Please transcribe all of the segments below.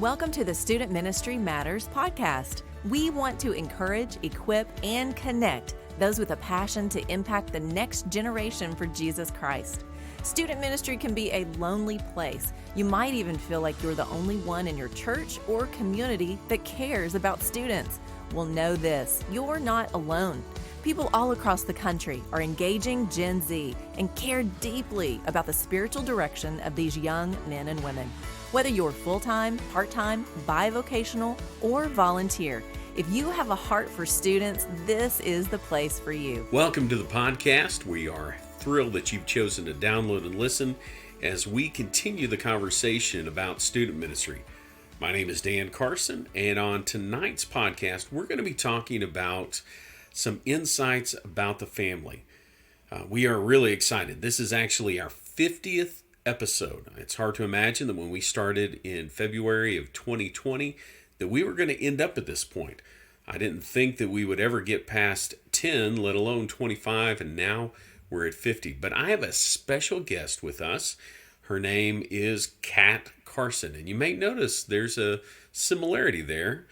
Welcome to the Student Ministry Matters podcast. We want to encourage, equip, and connect those with a passion to impact the next generation for Jesus Christ. Student ministry can be a lonely place. You might even feel like you're the only one in your church or community that cares about students. Well, know this, you're not alone. People all across the country are engaging Gen Z and care deeply about the spiritual direction of these young men and women. Whether you're full-time, part-time, bivocational, or volunteer, if you have a heart for students, this is the place for you. Welcome to the podcast. We are thrilled that you've chosen to download and listen as we continue the conversation about student ministry. My name is Dan Carson, and on tonight's podcast, we're going to be talking about some insights about the family. We are really excited. This is actually our 50th episode. It's hard to imagine that when we started in February of 2020 that we were going to end up at this point. I didn't think that we would ever get past 10, let alone 25, and now we're at 50. But I have a special guest with us. Her name is Carson, and you may notice there's a similarity there.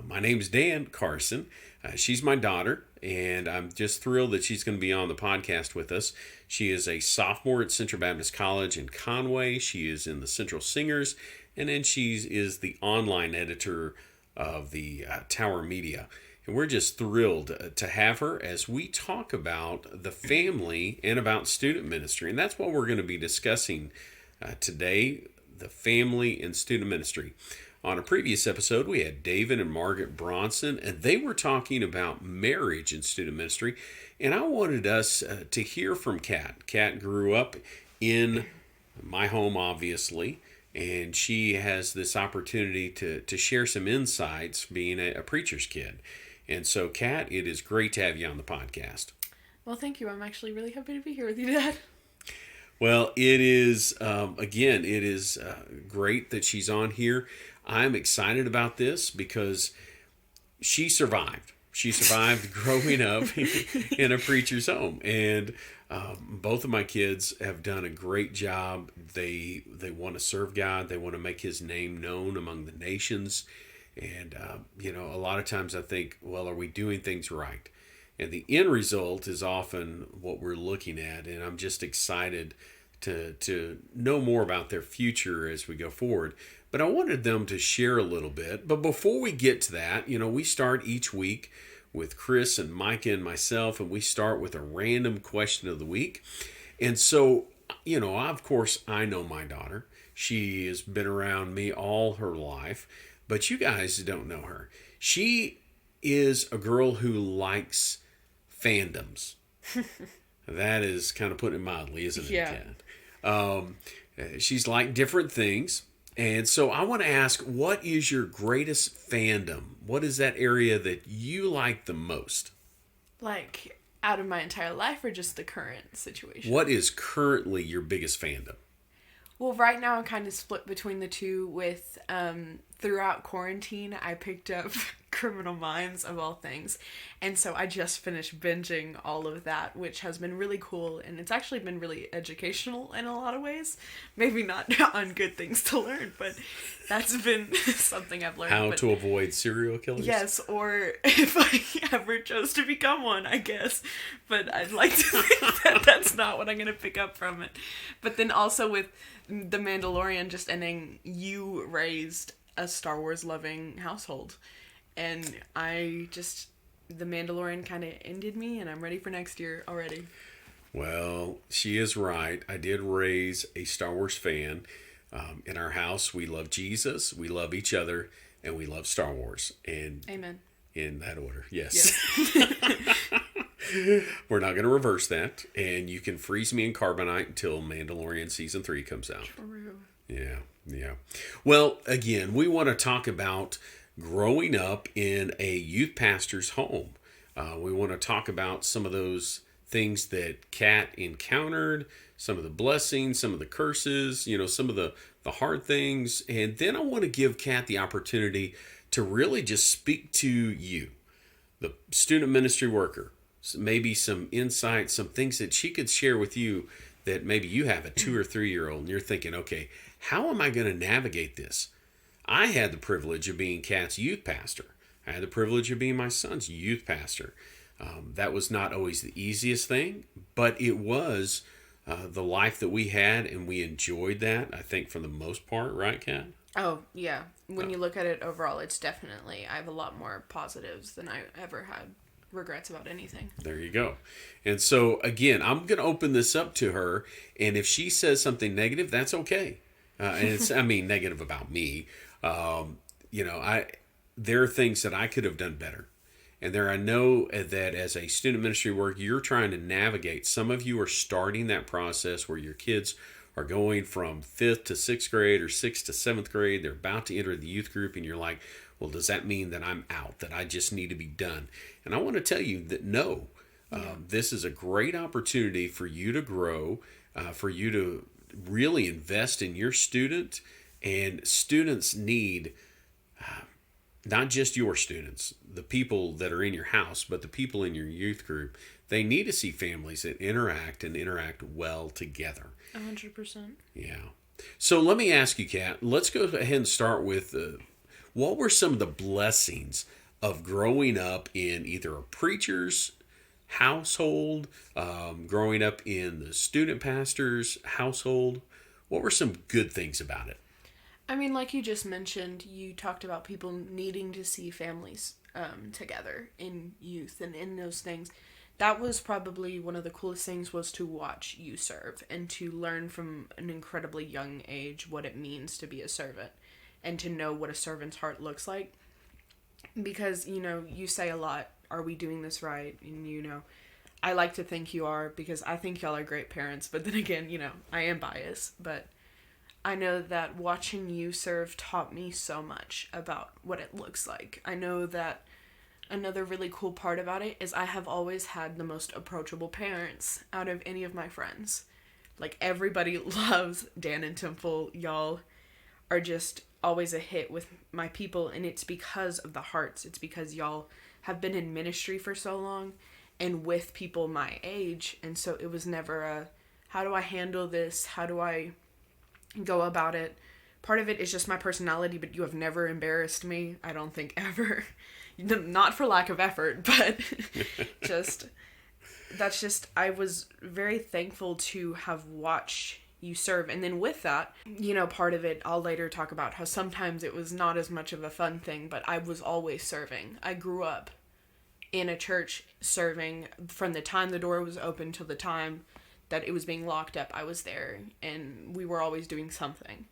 My name's Dan Carson. She's my daughter, and I'm just thrilled that she's going to be on the podcast with us. She is a sophomore at Central Baptist College in Conway. She is in the Central Singers, and then she is the online editor of the Tower Media. And we're just thrilled to have her as we talk about the family and about student ministry. And that's what we're going to be discussing today, the family and student ministry. On a previous episode, we had David and Margaret Bronson, and they were talking about marriage and student ministry. And I wanted us to hear from Kat. Kat grew up in my home, obviously, and she has this opportunity to share some insights being a preacher's kid. And so, Kat, it is great to have you on the podcast. Well, thank you. I'm actually really happy to be here with you, Dad. Well, it is, again, it is great that she's on here. I'm excited about this because she survived. She survived growing up in a preacher's home. And both of my kids have done a great job. They want to serve God. They want to make His name known among the nations. And, a lot of times I think, well, are we doing things right? And the end result is often what we're looking at. And I'm just excited to know more about their future as we go forward. But I wanted them to share a little bit. But before we get to that, we start each week with Chris and Micah and myself, and we start with a random question of the week. And so, of course, I know my daughter. She has been around me all her life, but you guys don't know her. She is a girl who likes fandoms. That is kind of putting it mildly, isn't it, Yeah. Kat? She's like different things. And so I want to ask, what is your greatest fandom? What is that area that you like the most? Like, out of my entire life or just the current situation? What is currently your biggest fandom? Well, right now I'm kind of split between the two with, throughout quarantine, I picked up Criminal Minds, of all things. And so I just finished binging all of that, which has been really cool. And it's actually been really educational in a lot of ways. Maybe not on good things to learn, but that's been something I've learned. How to avoid serial killers? Yes, or if I ever chose to become one, I guess. But I'd like to think that that's not what I'm going to pick up from it. But then also with The Mandalorian just ending, you raised a Star Wars loving household. And The Mandalorian kind of ended me, and I'm ready for next year already. Well, she is right. I did raise a Star Wars fan. In our house, we love Jesus, we love each other, and we love Star Wars. And Amen. In that order, yes. We're not going to reverse that. And you can freeze me in carbonite until Mandalorian Season 3 comes out. True. Yeah. Well, again, we want to talk about growing up in a youth pastor's home. We want to talk about some of those things that Kat encountered, some of the blessings, some of the curses, some of the hard things. And then I want to give Kat the opportunity to really just speak to you, the student ministry worker. Maybe some insights, some things that she could share with you that maybe you have a 2 or 3 year old and you're thinking, okay, how am I going to navigate this? I had the privilege of being Kat's youth pastor. I had the privilege of being my son's youth pastor. That was not always the easiest thing, but it was the life that we had, and we enjoyed that, I think, for the most part, right, Kat? Oh, yeah. When you look at it overall, it's definitely, I have a lot more positives than I ever had regrets about anything. There you go. And so, again, I'm going to open this up to her, and if she says something negative, that's okay. And it's, I mean, negative about me. There are things that I could have done better. And I know that as a student ministry work, you're trying to navigate. Some of you are starting that process where your kids are going from 5th to 6th grade or 6th to 7th grade. They're about to enter the youth group, and you're like, well, does that mean that I'm out, that I just need to be done? And I want to tell you that no, this is a great opportunity for you to grow, for you to really invest in your student. And students need not just your students, the people that are in your house, but the people in your youth group. They need to see families that interact and interact well together. 100%. Yeah. So let me ask you, Kat, let's go ahead and start with what were some of the blessings of growing up in either a preacher's household, growing up in the student pastor's household? What were some good things about it? I mean, like you just mentioned, you talked about people needing to see families together in youth and in those things. That was probably one of the coolest things, was to watch you serve and to learn from an incredibly young age what it means to be a servant and to know what a servant's heart looks like. Because, you say a lot, are we doing this right? And, I like to think you are, because I think y'all are great parents. But then again, I am biased. But I know that watching you serve taught me so much about what it looks like. I know that another really cool part about it is I have always had the most approachable parents out of any of my friends. Like, everybody loves Dan and Temple. Y'all are just always a hit with my people, and it's because of the hearts. It's because y'all have been in ministry for so long and with people my age, and so it was never a, how do I handle this? How do I go about it? Part of it is just my personality, but you have never embarrassed me, I don't think, ever. Not for lack of effort, but I was very thankful to have watched you serve. And then with that, part of it, I'll later talk about how sometimes it was not as much of a fun thing, but I was always serving. I grew up in a church serving from the time the door was open till the time that it was being locked up. I was there, and we were always doing something.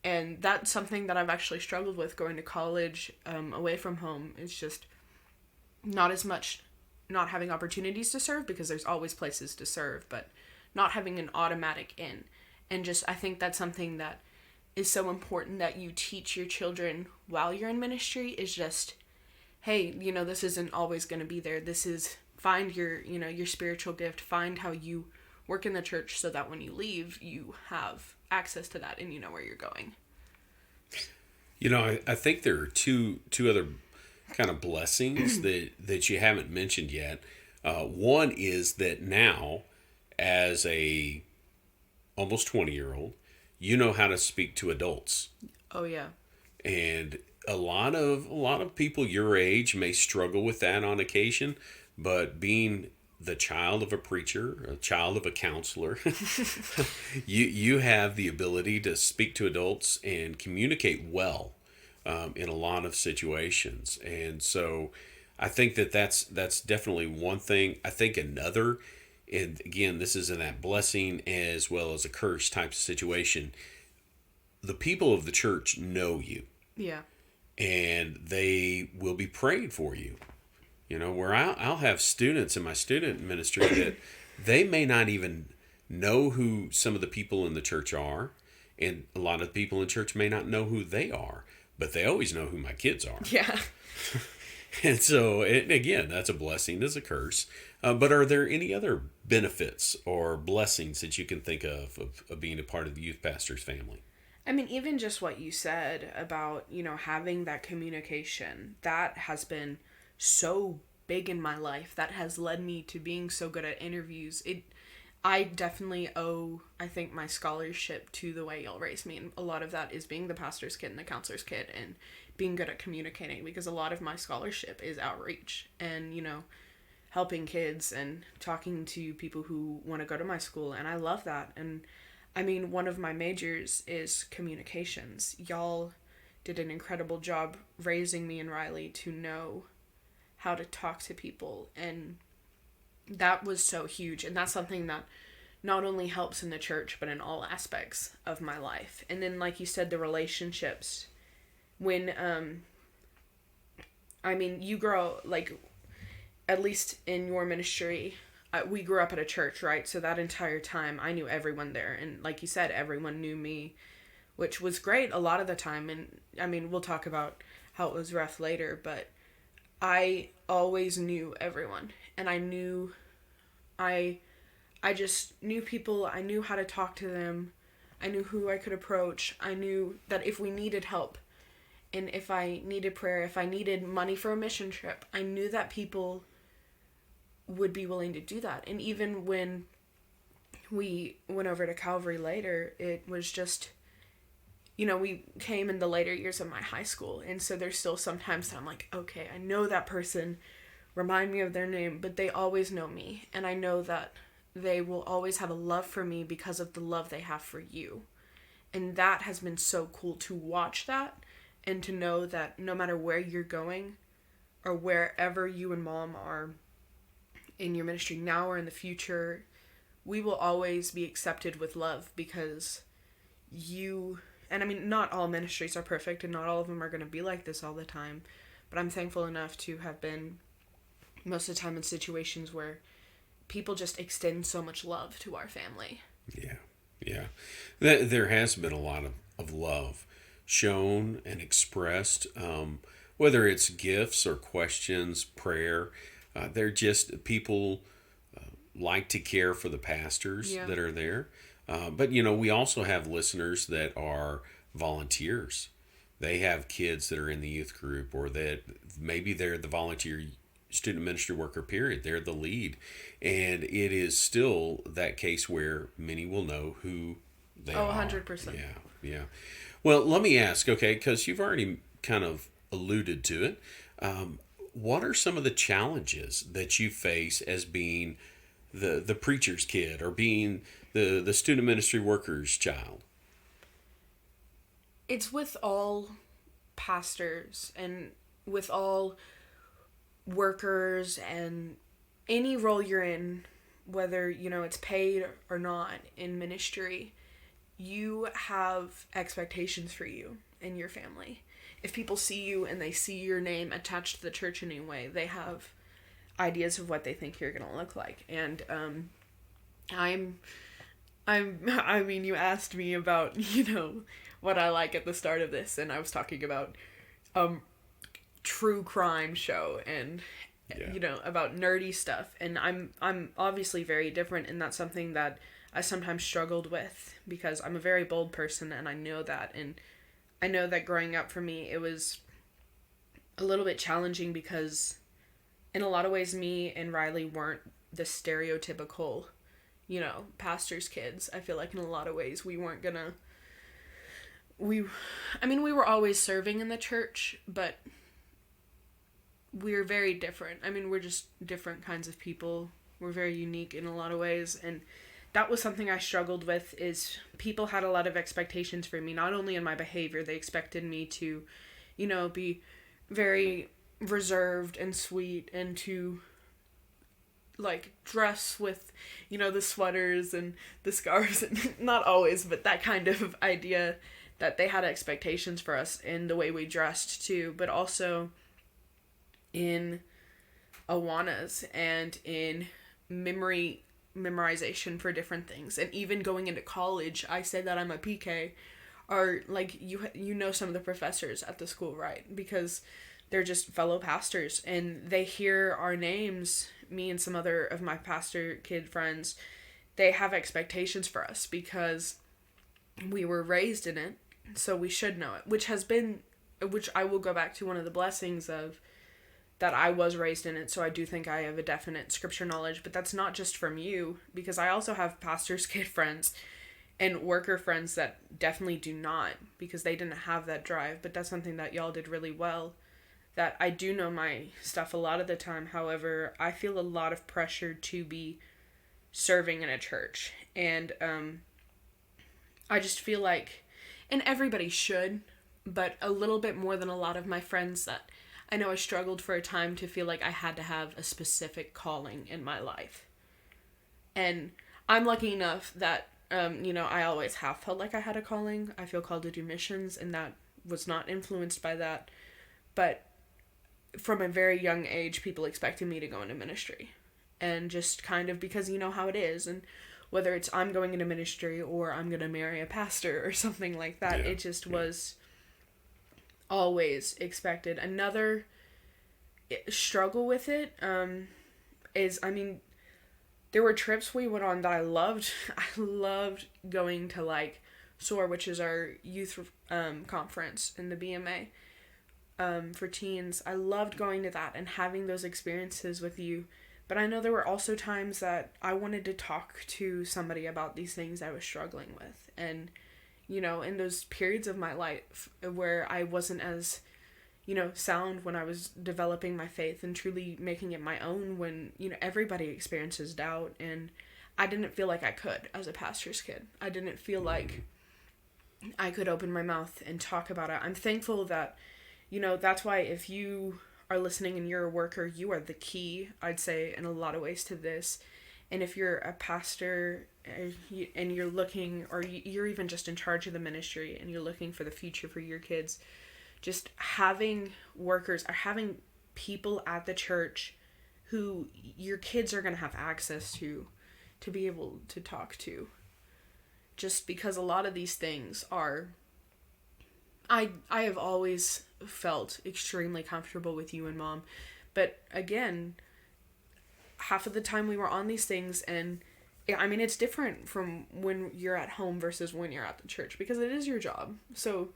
And that's something that I've actually struggled with going to college away from home. It's just not as much, not having opportunities to serve, because there's always places to serve, but not having an automatic in. And just, I think that's something that is so important that you teach your children while you're in ministry, is just, hey, this isn't always going to be there. This is, find your, your spiritual gift, find how you work in the church so that when you leave, you have access to that and you know where you're going. I think there are two other kind of blessings that you haven't mentioned yet. One is that now, as a almost 20-year-old, you know how to speak to adults. Oh yeah. And a lot of people your age may struggle with that on occasion, but being the child of a preacher, a child of a counselor, you have the ability to speak to adults and communicate well in a lot of situations. And so I think that's definitely one thing. I think another, and again, this is in that blessing as well as a curse type of situation, the people of the church know you. Yeah. And they will be praying for you. Where I'll have students in my student ministry that they may not even know who some of the people in the church are, and a lot of people in church may not know who they are, but they always know who my kids are. Yeah. And so, again, that's a blessing, that's a curse. But are there any other benefits or blessings that you can think of being a part of the youth pastor's family? I mean, even just what you said about, having that communication, that has been so big in my life. That has led me to being so good at interviews. I definitely owe, I think, my scholarship to the way y'all raised me. And a lot of that is being the pastor's kid and the counselor's kid and being good at communicating, because a lot of my scholarship is outreach and, helping kids and talking to people who want to go to my school. And I love that. And I mean, one of my majors is communications. Y'all did an incredible job raising me and Riley to know how to talk to people, and that was so huge. And that's something that not only helps in the church, but in all aspects of my life. And then, like you said, the relationships. When, you grow, like, at least in your ministry, we grew up at a church, right? So that entire time, I knew everyone there. And like you said, everyone knew me, which was great a lot of the time. And, we'll talk about how it was rough later, but I always knew everyone. And I just knew people. I knew how to talk to them. I knew who I could approach. I knew that if we needed help, and if I needed prayer, if I needed money for a mission trip, I knew that people would be willing to do that. And even when we went over to Calvary later, it was just, we came in the later years of my high school. And so there's still sometimes that I'm like, okay, I know that person, remind me of their name, but they always know me. And I know that they will always have a love for me because of the love they have for you. And that has been so cool to watch that, and to know that no matter where you're going or wherever you and Mom are in your ministry now or in the future, we will always be accepted with love, because not all ministries are perfect and not all of them are going to be like this all the time, but I'm thankful enough to have been most of the time in situations where people just extend so much love to our family. Yeah. There has been a lot of love shown and expressed, whether it's gifts or questions, prayer. They're just people like to care for the pastors that are there. But, we also have listeners that are volunteers. They have kids that are in the youth group, or that maybe they're the volunteer student ministry worker, period. They're the lead. And it is still that case where many will know who they are. 100%. Yeah. Well, let me ask, okay, because you've already kind of alluded to it. What are some of the challenges that you face as being the preacher's kid, or being the student ministry worker's child? It's with all pastors and with all workers and any role you're in, whether, it's paid or not in ministry, you have expectations for you and your family. If people see you and they see your name attached to the church in any way, they have ideas of what they think you're going to look like. And you asked me about, what I like at the start of this, and I was talking about true crime show and about nerdy stuff, and I'm obviously very different, and that's something that I sometimes struggled with, because I'm a very bold person, and I know that. And I know that growing up for me, it was a little bit challenging, because in a lot of ways, me and Riley weren't the stereotypical, pastor's kids. I feel like in a lot of ways we weren't gonna, we were always serving in the church, but we're very different. We're just different kinds of people. We're very unique in a lot of ways, and that was something I struggled with, is people had a lot of expectations for me, not only in my behavior. They expected me to, be very reserved and sweet, and to, like, dress with, the sweaters and the scarves, and not always, but that kind of idea, that they had expectations for us in the way we dressed too, but also in Awanas and in memorization for different things. And even going into college, I say that I'm a PK, or like some of the professors at the school, right? Because they're just fellow pastors, and they hear our names, me and some other of my pastor kid friends. They have expectations for us because we were raised in it, so we should know it, which I will go back to one of the blessings of that I was raised in it, so I do think I have a definite scripture knowledge, but that's not just from you, because I also have pastor's kid friends and worker friends that definitely do not, because they didn't have that drive, but that's something that y'all did really well, that I do know my stuff a lot of the time. However, I feel a lot of pressure to be serving in a church, and I just feel like, and everybody should, but a little bit more than a lot of my friends that I know I struggled for a time to feel like I had to have a specific calling in my life. And I'm lucky enough that, I always have felt like I had a calling. I feel called to do missions, and that was not influenced by that. But from a very young age, people expected me to go into ministry. And just kind of because you know how it is, and whether it's I'm going into ministry or I'm going to marry a pastor or something like that, it just was always expected. Another struggle with it is, there were trips we went on that I loved. I loved going to like SOAR, which is our youth conference in the BMA for teens. I loved going to that and having those experiences with you. But I know there were also times that I wanted to talk to somebody about these things I was struggling with. And in those periods of my life where I wasn't as, sound when I was developing my faith and truly making it my own, when, everybody experiences doubt, and I didn't feel like I could as a pastor's kid. I didn't feel like I could open my mouth and talk about it. I'm thankful that, that's why if you are listening and you're a worker, you are the key, I'd say, in a lot of ways to this. And if you're a pastor and you're looking, or you're even just in charge of the ministry and you're looking for the future for your kids, just having workers or having people at the church who your kids are going to have access to be able to talk to. Just because a lot of these things are, I have always felt extremely comfortable with you and Mom. But again, half of the time we were on these things, and it's different from when you're at home versus when you're at the church, because it is your job. So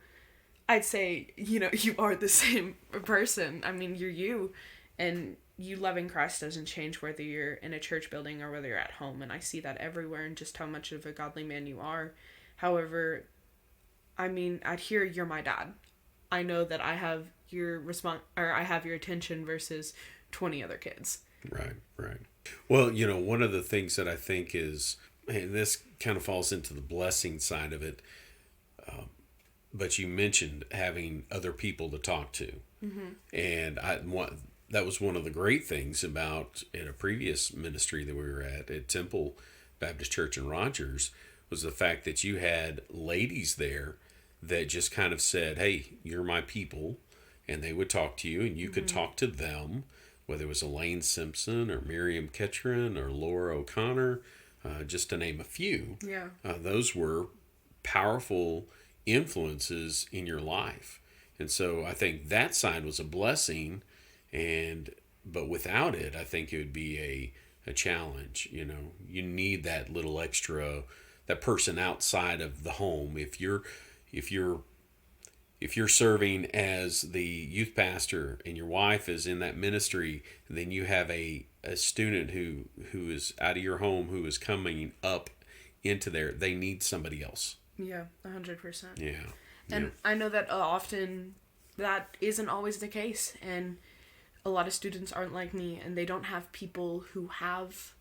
I'd say, you are the same person. You're you, and you loving Christ doesn't change whether you're in a church building or whether you're at home. And I see that everywhere, and just how much of a godly man you are. However, I'd hear you're my dad. I know that I have your I have your attention versus 20 other kids. Right. Well, one of the things that I think is, and this kind of falls into the blessing side of it, but you mentioned having other people to talk to. Mm-hmm. And that was one of the great things about in a previous ministry that we were at Temple Baptist Church in Rogers, was the fact that you had ladies there that just kind of said, hey, you're my people, and they would talk to you, and you could talk to them, whether it was Elaine Simpson or Miriam Ketron or Laura O'Connor, just to name a few. Yeah. Those were powerful influences in your life. And so I think that side was a blessing, but without it, I think it would be a challenge. You need that little extra, that person outside of the home. If you're serving as the youth pastor and your wife is in that ministry, then you have a student who is out of your home, who is coming up into there. They need somebody else. Yeah, 100%. Yeah. And I know that often that isn't always the case, and a lot of students aren't like me, and they don't have people who have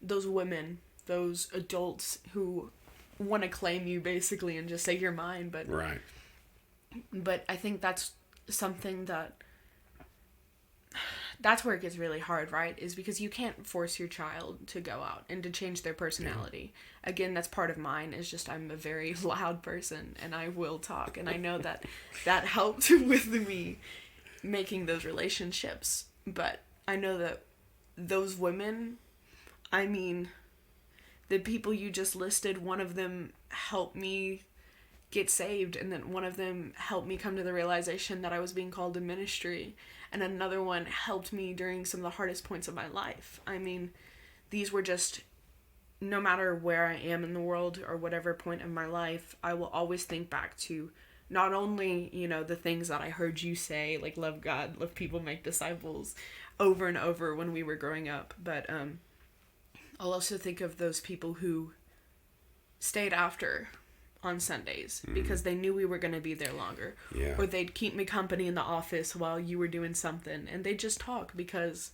those women, those adults who want to claim you basically and just say you're mine. But right. But I think that's something that's where it gets really hard, right? Is because you can't force your child to go out and to change their personality. Yeah. Again, that's part of mine, is just I'm a very loud person and I will talk. And I know that helped with me making those relationships. But I know that those women, the people you just listed, one of them helped me get saved, and then one of them helped me come to the realization that I was being called to ministry, and another one helped me during some of the hardest points of my life. These were just, no matter where I am in the world or whatever point of my life, I will always think back to not only, the things that I heard you say, like love God, love people, make disciples, over and over when we were growing up, but I'll also think of those people who stayed after on Sundays because they knew we were going to be there longer. Yeah. Or they'd keep me company in the office while you were doing something, and they'd just talk because,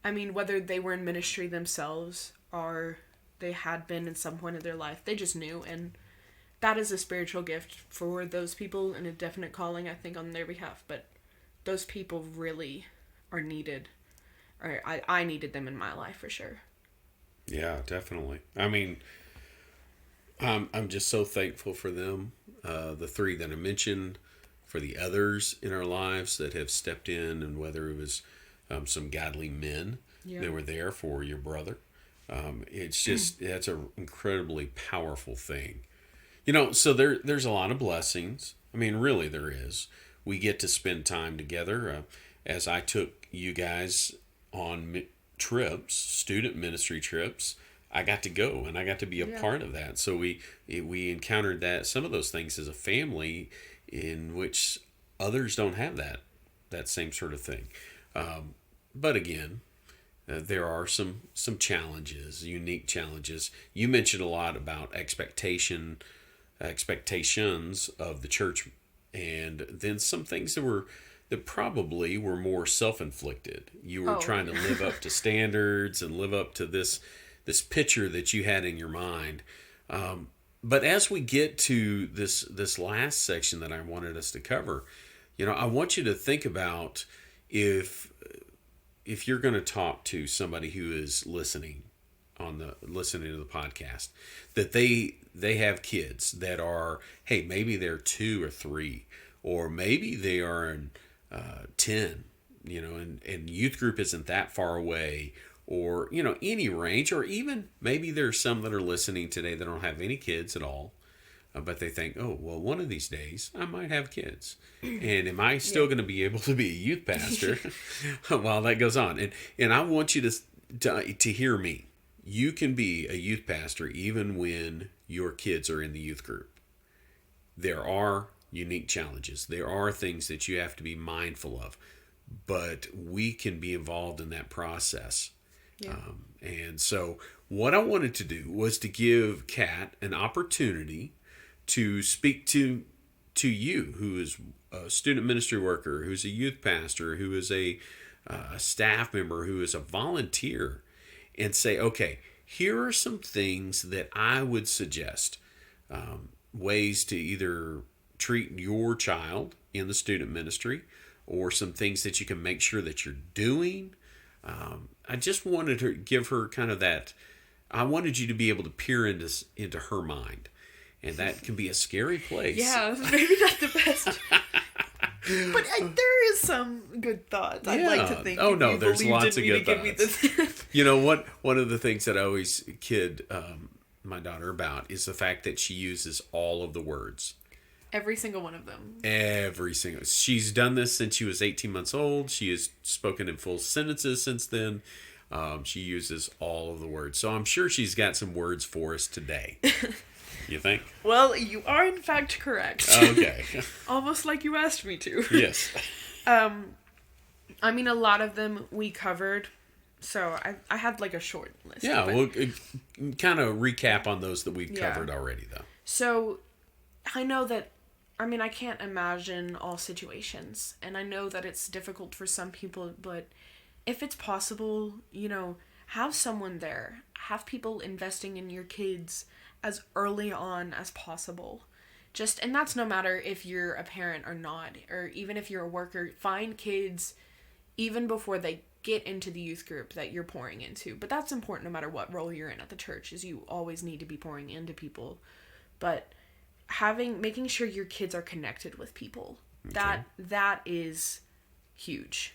whether they were in ministry themselves or they had been in some point of their life, they just knew, and that is a spiritual gift for those people and a definite calling, I think, on their behalf. But those people really are needed, or I needed them in my life for sure. Yeah, definitely. I'm just so thankful for them, the three that I mentioned, for the others in our lives that have stepped in, and whether it was some godly men that were there for your brother. It's just, that's an incredibly powerful thing. So there's a lot of blessings. Really there is. We get to spend time together. As I took you guys on trips, student ministry trips, I got to go and I got to be a part of that. So we encountered some of those things as a family, in which others don't have that same sort of thing. But again, there are some challenges, unique challenges. You mentioned a lot about expectations of the church, and then some things that probably were more self-inflicted. You were trying to live up to standards and live up to this picture that you had in your mind. But as we get to this last section that I wanted us to cover, I want you to think about if you're going to talk to somebody who is listening to the podcast, that they have kids that are, hey, maybe they're 2 or 3, or maybe they are in 10, and youth group isn't that far away, or any range, or even maybe there's some that are listening today that don't have any kids at all, but they think, oh, well, one of these days I might have kids, and am I still going to be able to be a youth pastor while that goes on? And I want you to hear me. You can be a youth pastor even when your kids are in the youth group. There are unique challenges. There are things that you have to be mindful of, but we can be involved in that process. Yeah. And so what I wanted to do was to give Kat an opportunity to speak to you, who is a student ministry worker, who's a youth pastor, who is a staff member, who is a volunteer, and say, okay, here are some things that I would suggest, ways to either treat your child in the student ministry, or some things that you can make sure that you're doing. I just wanted to give her kind of that. I wanted you to be able to peer into her mind, and that can be a scary place. Yeah, maybe not the best. But there is some good thoughts. I'd like to think. Oh no, there's lots of good thoughts. One of the things that I always kid my daughter about is the fact that she uses all of the words. Every single one of them. She's done this since she was 18 months old. She has spoken in full sentences since then. She uses all of the words. So I'm sure she's got some words for us today. You think? Well, you are in fact correct. Okay. Almost like you asked me to. Yes. A lot of them we covered. So I had like a short list. Yeah, we'll kind of recap on those that we've covered already, though. So I know that, I can't imagine all situations, and I know that it's difficult for some people, but if it's possible, have someone there. Have people investing in your kids as early on as possible. And that's no matter if you're a parent or not, or even if you're a worker. Find kids even before they get into the youth group that you're pouring into. But that's important no matter what role you're in at the church, is you always need to be pouring into people. But making sure your kids are connected with people. Okay. That is huge.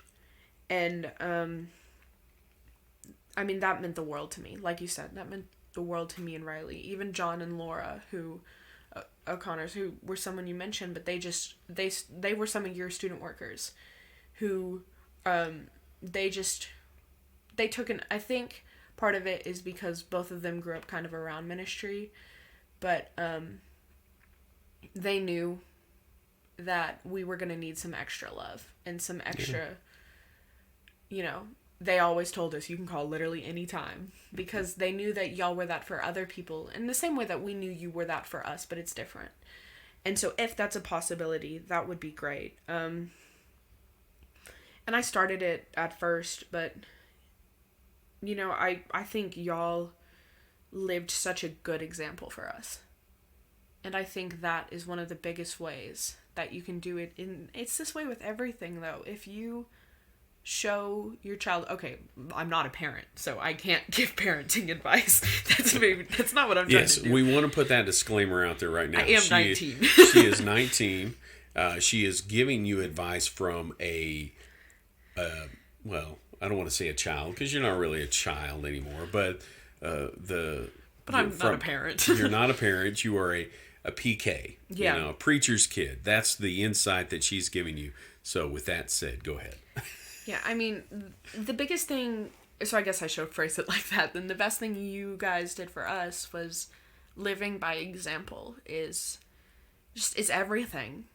And that meant the world to me. Like you said, that meant the world to me and Riley. Even John and Laura, who O'Connors, who were someone you mentioned, but they were some of your student workers who they took I think part of it is because both of them grew up kind of around ministry, but they knew that we were going to need some extra love and some extra, they always told us you can call literally any time, because they knew that y'all were that for other people in the same way that we knew you were that for us, but it's different. And so if that's a possibility, that would be great. And I started it at first, but I think y'all lived such a good example for us. And I think that is one of the biggest ways that you can do it. It's this way with everything, though. If you show your child, okay, I'm not a parent, so I can't give parenting advice. That's not what I'm trying to do. Yes, we want to put that disclaimer out there right now. I am 19. She is 19. She is giving you advice from well, I don't want to say a child, because you're not really a child anymore, but But I'm not a parent. You're not a parent. You are a PK. Yeah. A preacher's kid. That's the insight that she's giving you. So with that said, go ahead. Yeah, I mean, the biggest thing, so I guess I should phrase it like that, then the best thing you guys did for us was living by example is everything.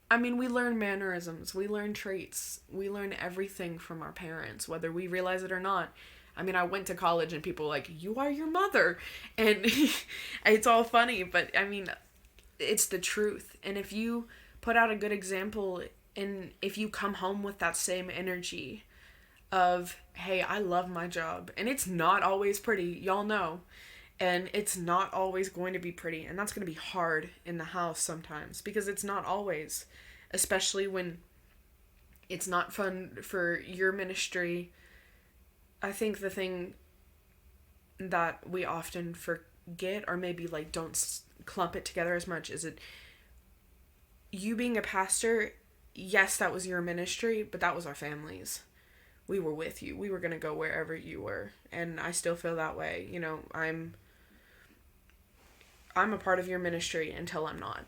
We learn mannerisms, we learn traits, we learn everything from our parents, whether we realize it or not. I went to college and people were like, you are your mother. And it's all funny, but it's the truth. And if you put out a good example, and if you come home with that same energy of, hey, I love my job, and it's not always pretty, y'all know, and it's not always going to be pretty, and that's going to be hard in the house sometimes, because it's not always, especially when it's not fun for your ministry. I think the thing that we often forget, or maybe don't clump it together as much, is you being a pastor. Yes, that was your ministry, but that was our families. We were with you. We were going to go wherever you were. And I still feel that way. I'm a part of your ministry until I'm not.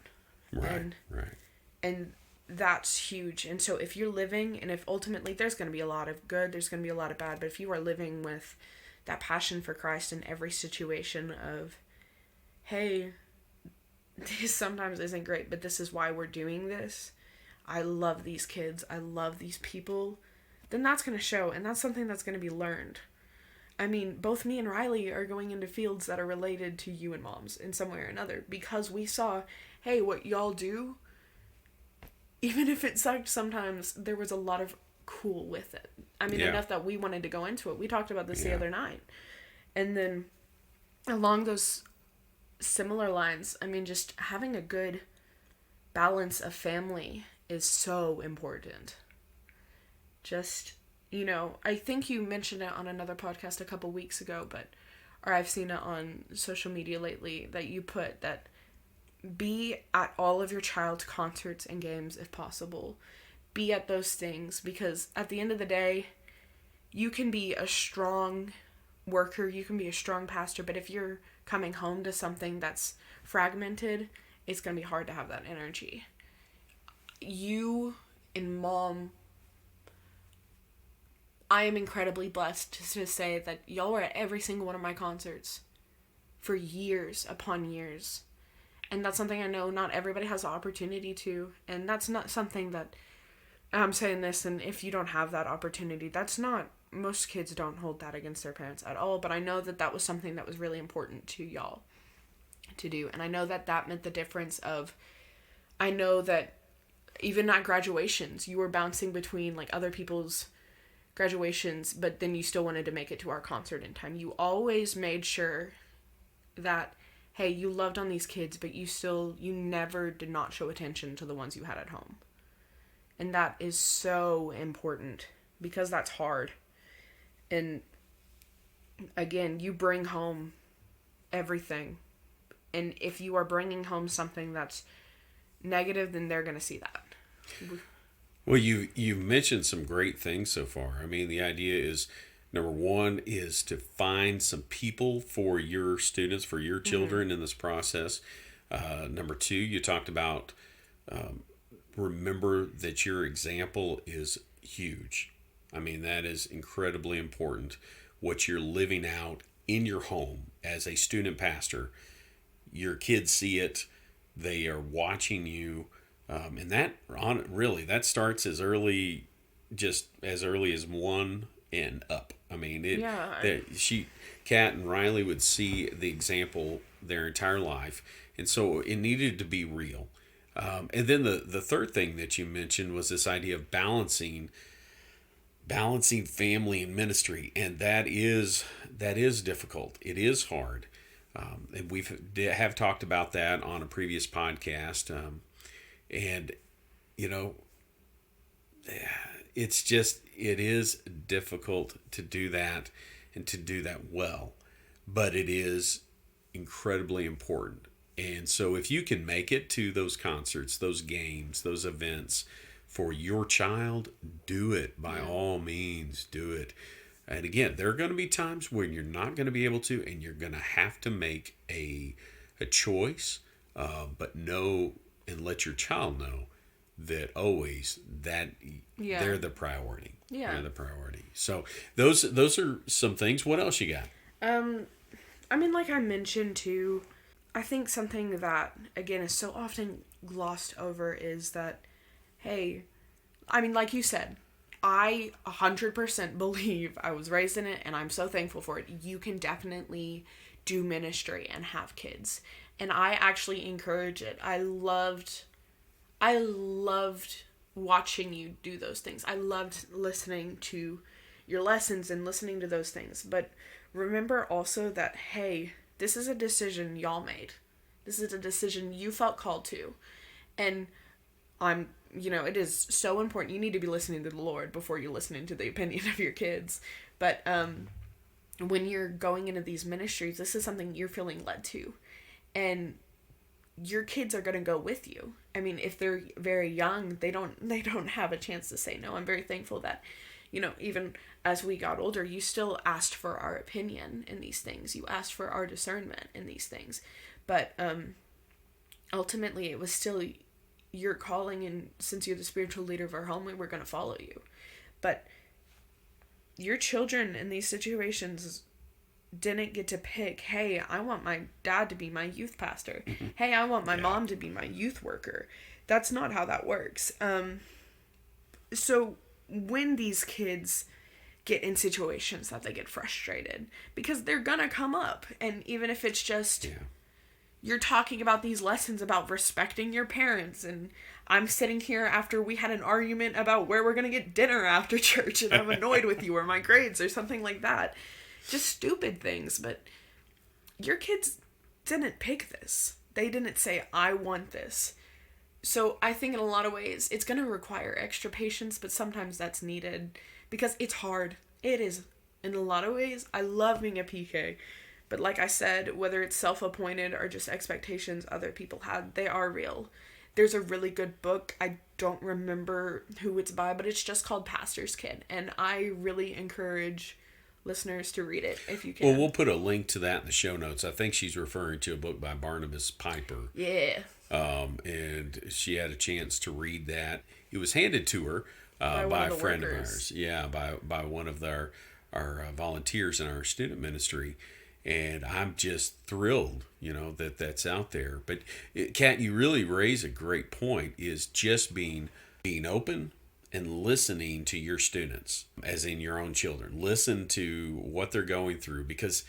Right. And that's huge. And so if you're living, and if ultimately there's going to be a lot of good, there's going to be a lot of bad, but if you are living with that passion for Christ in every situation of, hey, this sometimes isn't great, but this is why we're doing this. I love these kids. I love these people. Then that's going to show, and that's something that's going to be learned. Both me and Riley are going into fields that are related to you and Mom's in some way or another, because we saw, hey, what y'all do, even if it sucked sometimes, there was a lot of cool with it. Enough that we wanted to go into it. We talked about this the other night. And then along those similar lines, just having a good balance of family is so important. I think you mentioned it on another podcast a couple weeks ago, or I've seen it on social media lately, that you put that be at all of your child's concerts and games if possible. Be at those things, because at the end of the day, you can be a strong worker, you can be a strong pastor, but if you're coming home to something that's fragmented, it's going to be hard to have that energy. You and Mom, I am incredibly blessed to say that y'all were at every single one of my concerts for years upon years. And that's something I know not everybody has the opportunity to. And that's not something that, I'm saying this, and if you don't have that opportunity, that's not, most kids don't hold that against their parents at all. But I know that was something that was really important to y'all to do. And I know that meant the difference of, I know that even at graduations, you were bouncing between other people's graduations, but then you still wanted to make it to our concert in time. You always made sure that, hey, you loved on these kids, but you never did not show attention to the ones you had at home. And that is so important, because that's hard. And again, you bring home everything. And if you are bringing home something that's negative, then they're going to see that. Well, you've mentioned some great things so far. The idea is, number one is to find some people for your students, for your children in this process. Number two, you talked about remember that your example is huge. That is incredibly important. What you're living out in your home as a student pastor, your kids see it. They are watching you, and that starts just as early as 1 and up. I mean, Kat and Riley would see the example their entire life, and so it needed to be real. And then the third thing that you mentioned was this idea of balancing family and ministry, and that is difficult. It is hard, and have talked about that on a previous podcast. And it is difficult to do that and to do that well, but it is incredibly important. And so if you can make it to those concerts, those games, those events for your child, do it. By all means, do it. And again, there are going to be times when you're not going to be able to, and you're going to have to make a choice, but know and let your child know that always that they're the priority. Yeah. They're the priority. So those are some things. What else you got? I mean, like I mentioned too, I think something that, again, is so often glossed over is that, hey, I mean, like you said, I 100% believe I was raised in it, and I'm so thankful for it. You can definitely do ministry and have kids. And I actually encourage it. I loved watching you do those things. I loved listening to your lessons and listening to those things. But remember also that, hey, this is a decision y'all made. This is a decision you felt called to. And it is so important. You need to be listening to the Lord before you're listening to the opinion of your kids. But when you're going into these ministries, this is something you're feeling led to. And your kids are going to go with you. I mean, if they're very young, they don't have a chance to say no. I'm very thankful that, even as we got older, you still asked for our opinion in these things. You asked for our discernment in these things. But ultimately, it was still your calling, and since you're the spiritual leader of our home, we're going to follow you. But your children in these situations didn't get to pick, hey, I want my dad to be my youth pastor. Mm-hmm. Hey, I want my mom to be my youth worker. That's not how that works. So when these kids get in situations that they get frustrated, because they're gonna come up, and even if it's just you're talking about these lessons about respecting your parents, and I'm sitting here after we had an argument about where we're gonna get dinner after church, and I'm annoyed with you or my grades or something like that. Just stupid things. But your kids didn't pick this. They didn't say, I want this. So I think in a lot of ways it's going to require extra patience, but sometimes that's needed because it's hard. It is. In a lot of ways, I love being a PK. But like I said, whether it's self-appointed or just expectations other people had, they are real. There's a really good book. I don't remember who it's by, but it's just called Pastor's Kid. And I really encourage listeners to read it if you can. Well, we'll put a link to that in the show notes. I think she's referring to a book by Barnabas Piper. Yeah. And she had a chance to read that. It was handed to her by a friend of ours. Yeah, by one of our volunteers in our student ministry. And I'm just thrilled, that's out there. But Kat, you really raise a great point, is just being open and listening to your students, as in your own children. Listen to what they're going through, because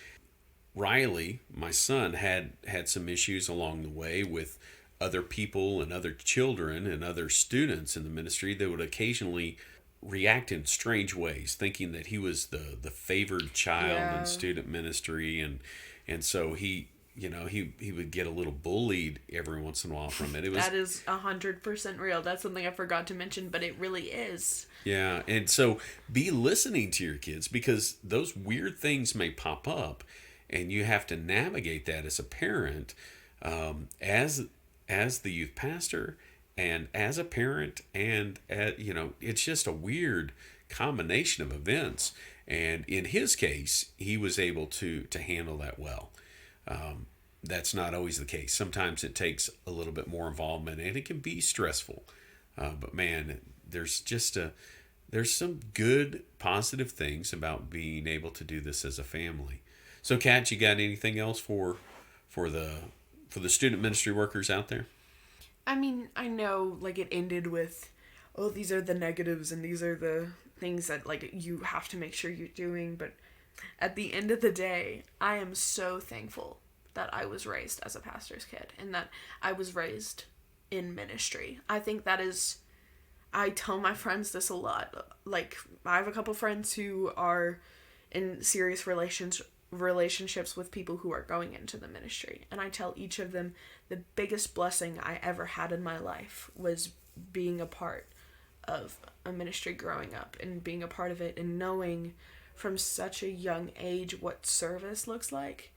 Riley, my son, had some issues along the way with other people and other children and other students in the ministry that would occasionally react in strange ways, thinking that he was the favored child in student ministry, and so he would get a little bullied every once in a while from it. That is 100% real. That's something I forgot to mention, but it really is. Yeah, and so be listening to your kids, because those weird things may pop up, and you have to navigate that as a parent, as the youth pastor, and as a parent, and it's just a weird combination of events. And in his case, he was able to handle that well. That's not always the case. Sometimes it takes a little bit more involvement, and it can be stressful. But man, there's some good, positive things about being able to do this as a family. So, Kat, you got anything else for the student ministry workers out there? I mean, I know, like, it ended with, oh, these are the negatives and these are the things that, like, you have to make sure you're doing, but at the end of the day, I am so thankful that I was raised as a pastor's kid and that I was raised in ministry. I think that is, I tell my friends this a lot. Like, I have a couple friends who are in serious relationships with people who are going into the ministry, and I tell each of them the biggest blessing I ever had in my life was being a part of a ministry growing up and being a part of it and knowing from such a young age what service looks like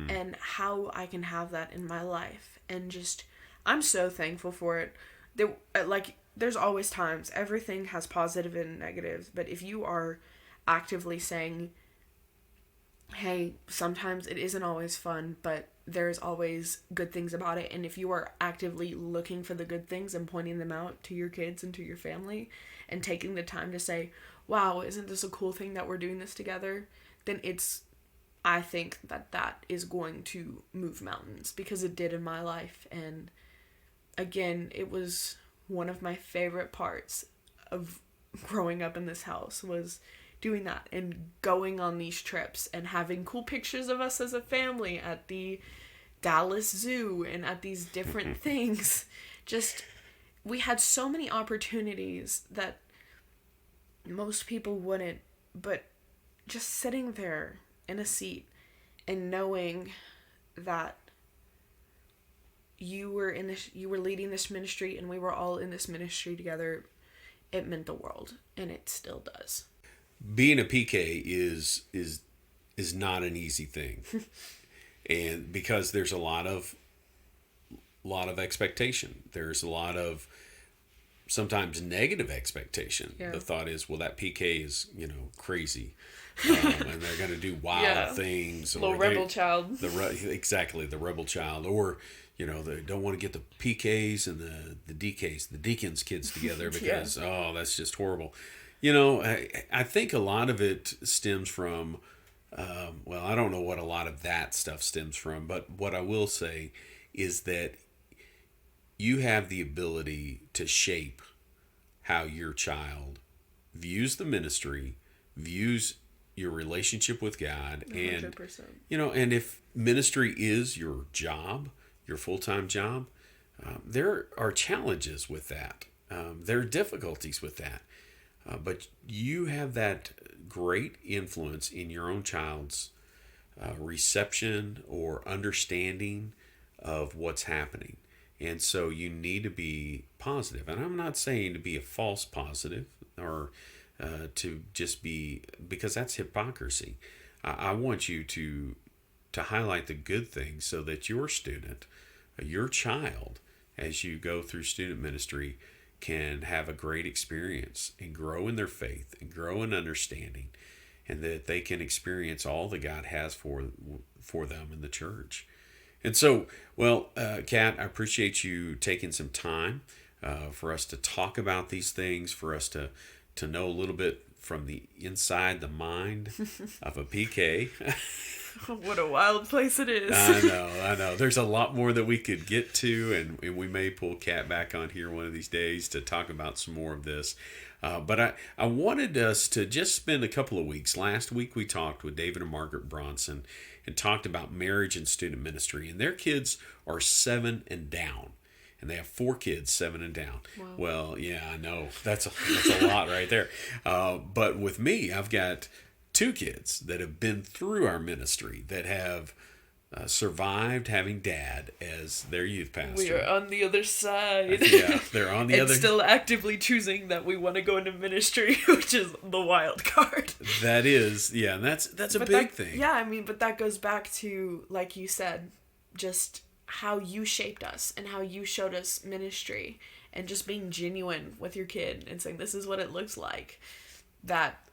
and how I can have that in my life. And just, I'm so thankful for it. There's always times, everything has positive and negatives, but if you are actively saying, hey, sometimes it isn't always fun, but there's always good things about it, and if you are actively looking for the good things and pointing them out to your kids and to your family and taking the time to say, wow, isn't this a cool thing that we're doing this together, then I think that is going to move mountains, because it did in my life. And again, it was one of my favorite parts of growing up in this house was doing that and going on these trips and having cool pictures of us as a family at the Dallas Zoo and at these different things. Just, we had so many opportunities that most people wouldn't, but just sitting there in a seat and knowing that you were leading this ministry and we were all in this ministry together, it meant the world, and it still does. Being a PK is not an easy thing. And because there's a lot of expectation. There's a lot of sometimes negative expectation. Yeah. The thought is, well, that PK is, crazy. And they're going to do wild things. Little rebel child. Exactly, the rebel child. Or, they don't want to get the PKs and the DKs, the deacons' kids together because, that's just horrible. I think a lot of it stems from, I don't know what a lot of that stuff stems from, but what I will say is that you have the ability to shape how your child views the ministry, views your relationship with God, 100%. And if ministry is your job, your full-time job, there are challenges with that. There are difficulties with that. But you have that great influence in your own child's reception or understanding of what's happening. And so you need to be positive. And I'm not saying to be a false positive or to just be, because that's hypocrisy. I want you to highlight the good things so that your student, your child, as you go through student ministry, can have a great experience and grow in their faith and grow in understanding, and that they can experience all that God has for them in the church. And so, Kat, I appreciate you taking some time for us to talk about these things, for us to know a little bit from the inside the mind of a PK. What a wild place it is. I know. There's a lot more that we could get to, and we may pull Kat back on here one of these days to talk about some more of this. But I wanted us to just spend a couple of weeks. Last week we talked with David and Margaret Bronson and talked about marriage and student ministry. And their kids are 7 and down. And they have 4 kids, 7 and down. Wow. Well, yeah, I know. That's a lot right there. But with me, I've got 2 kids that have been through our ministry, that have survived having Dad as their youth pastor. We are on the other side. Yeah, they're on the other. And still actively choosing that we want to go into ministry, which is the wild card. That is, yeah, and that's a big thing. Yeah, but that goes back to, like you said, just how you shaped us and how you showed us ministry, and just being genuine with your kid and saying, this is what it looks like. That,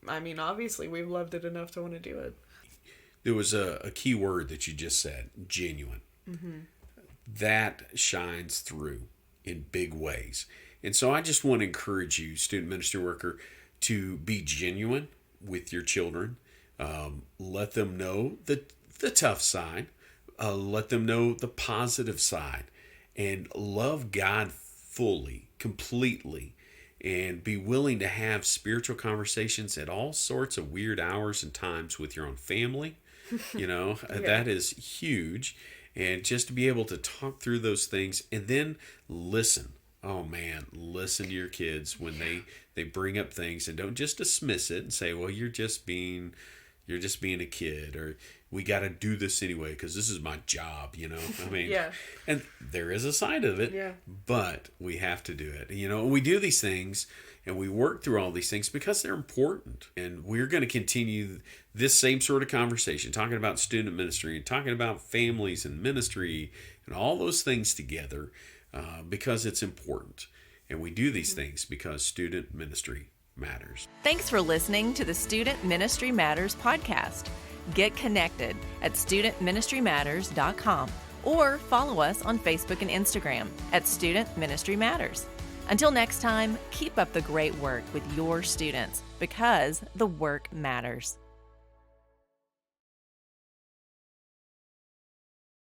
obviously we've loved it enough to want to do it. There was a key word that you just said, genuine. Mm-hmm. That shines through in big ways. And so I just want to encourage you, student ministry worker, to be genuine with your children. Let them know the tough side. Let them know the positive side. and love God fully, completely, and be willing to have spiritual conversations at all sorts of weird hours and times with your own family. That is huge. And just to be able to talk through those things and then listen. Oh man, listen to your kids when they bring up things, and don't just dismiss it and say, well, you're just being a kid, or we got to do this anyway because this is my job, I mean, Yeah. And there is a side of it, but we have to do it. We do these things and we work through all these things because they're important. And we're going to continue this same sort of conversation, talking about student ministry and talking about families and ministry and all those things together because it's important. And we do these things because student ministry matters. Thanks for listening to the Student Ministry Matters podcast. Get connected at studentministrymatters.com or follow us on Facebook and Instagram at Student Ministry Matters. Until next time, keep up the great work with your students because the work matters.